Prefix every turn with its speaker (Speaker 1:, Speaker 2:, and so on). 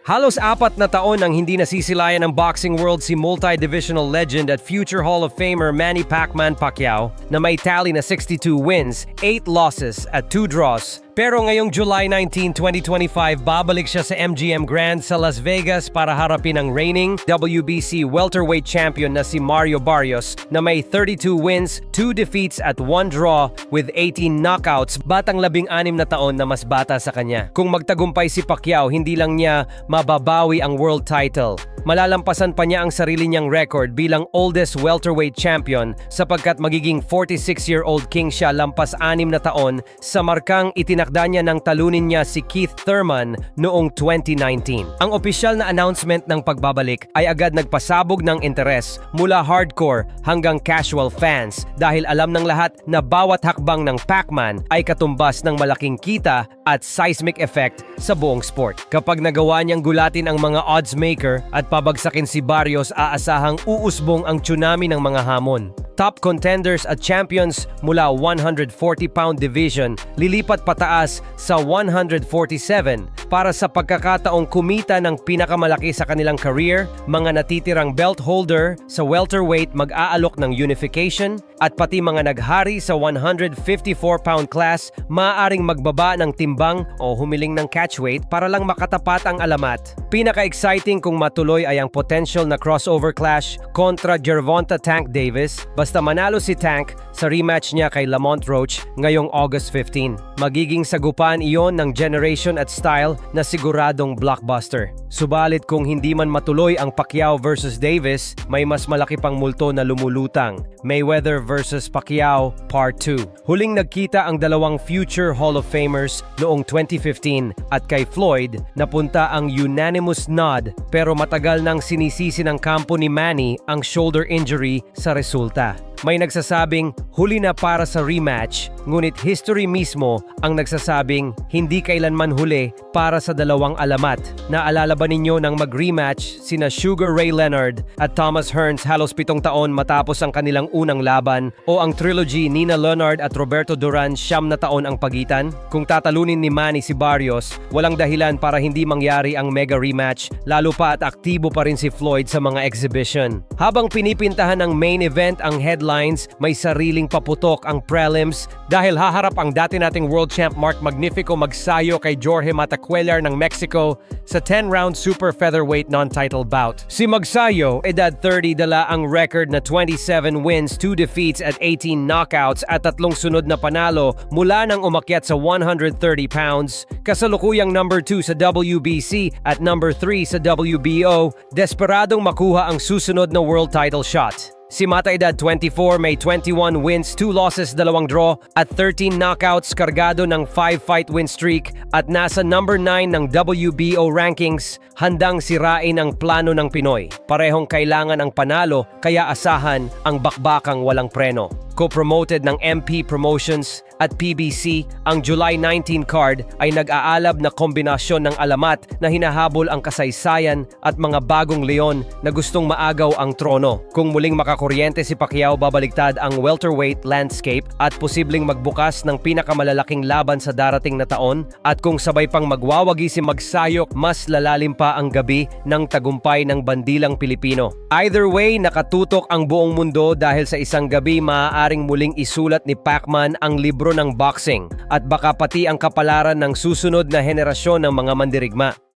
Speaker 1: Halos 4 na taon nang hindi nasisilayan ng boxing world si multi-divisional legend at future Hall of Famer Manny Pacquiao na may tally na 62 wins, 8 losses at 2 draws. Pero ngayong July 19, 2025, babalik siya sa MGM Grand sa Las Vegas para harapin ang reigning WBC welterweight champion na si Mario Barrios na may 32 wins, 2 defeats at 1 draw with 18 knockouts, batang 16 na taon na mas bata sa kanya. Kung magtagumpay si Pacquiao, hindi lang niya mababawi ang world title. Malalampasan pa niya ang sarili niyang record bilang oldest welterweight champion sapagkat magiging 46-year-old king siya lampas 6 na taon sa markang itinakda niya nang talunin niya si Keith Thurman noong 2019. Ang opisyal na announcement ng pagbabalik ay agad nagpasabog ng interes mula hardcore hanggang casual fans dahil alam ng lahat na bawat hakbang ng Pacman ay katumbas ng malaking kita at seismic effect sa buong sport. Kapag nagawa niyang gulatin ang mga odds maker at pabagsakin si Barrios, aasahang uusbong ang tsunami ng mga hamon. Top contenders at champions mula 140-pound division lilipat pataas sa 147 para sa pagkakataong kumita ng pinakamalaki sa kanilang career. Mga natitirang belt holder sa welterweight mag-aalok ng unification at pati mga naghari sa 154-pound class maaaring magbaba ng timbang o humiling ng catchweight para lang makatapat ang alamat. Pinaka-exciting kung matuloy ay ang potential na crossover clash kontra Gervonta Tank Davis. Basta manalo si Tank sa rematch niya kay Lamont Roach ngayong August 15. Magiging sagupaan iyon ng generation at style na siguradong blockbuster. Subalit kung hindi man matuloy ang Pacquiao versus Davis, may mas malaki pang multo na lumulutang. Mayweather versus Pacquiao Part 2. Huling nagkita ang dalawang future Hall of Famers noong 2015 at kay Floyd napunta ang unanimous nod pero matagal nang sinisisi ng kampo ni Manny ang shoulder injury sa resulta. May nagsasabing huli na para sa rematch, ngunit history mismo ang nagsasabing hindi kailanman huli para sa dalawang alamat. Naalala ba ninyo nang mag-rematch sina Sugar Ray Leonard at Thomas Hearns halos 7 taon matapos ang kanilang unang laban, o ang trilogy Nina Leonard at Roberto Duran 9 na taon ang pagitan? Kung tatalunin ni Manny si Barrios, walang dahilan para hindi mangyari ang mega rematch, lalo pa at aktibo pa rin si Floyd sa mga exhibition. Habang pinipintahan ng main event ang headlines, may sariling paputok ang prelims dahil haharap ang dati nating world champ Mark Magnifico magsayo kay Jorge Matacuellar ng Mexico sa 10-round super featherweight non-title bout. Si Magsayo, edad 30, dala ang record na 27 wins, 2 defeats at 18 knockouts at 3 sunod na panalo mula nang umakyat sa 130 pounds. Kasalukuyang number 2 sa WBC at number 3 sa WBO, desperadong makuha ang susunod na world title shot. Si Mata, edad 24, may 21 wins, 2 losses, 2 draw at 13 knockouts, kargado ng 5-fight win streak at nasa number 9 ng WBO rankings, handang sirain ang plano ng Pinoy. Parehong kailangan ang panalo kaya asahan ang bakbakang walang preno. Co-promoted ng MP Promotions at PBC, ang July 19 card ay nag-aalab na kombinasyon ng alamat na hinahabol ang kasaysayan at mga bagong leon na gustong maagaw ang trono. Kung muling makakuryente si Pacquiao, babaliktad ang welterweight landscape at posibleng magbukas ng pinakamalalaking laban sa darating na taon, at kung sabay pang magwawagi si Magsayok, mas lalalim pa ang gabi ng tagumpay ng bandilang Pilipino. Either way, nakatutok ang buong mundo dahil sa isang gabi maaaring muling isulat ni Pacman ang libro ng boxing at baka pati ang kapalaran ng susunod na henerasyon ng mga mandirigma.